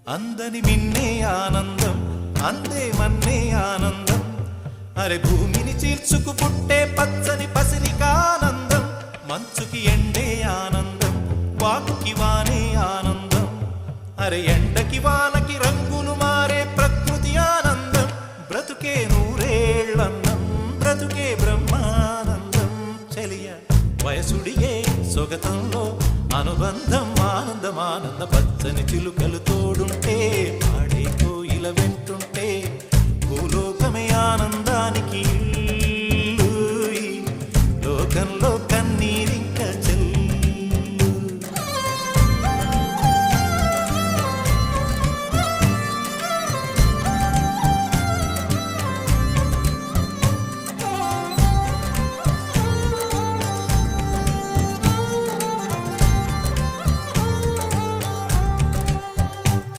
అందని మిన్నే ఆనందం అందే మన్నే ఆనందం అరే భూమిని చీల్చుకు పుట్టే పచ్చని పసిరికానందం మంచుకి ఎండే ఆనందం వాకుకి వానే ఆనందం అరే ఎండకి వానకి రంగులు మారే ప్రకృతి ఆనందం బ్రతుకే నూరేళ్ళన్నం బ్రతుకే బ్రహ్మానందం చెలియ వయసుడియే సొగతంలో అనుబంధం ఆనందం ఆనంద పచ్చని చిలుకలు తోడు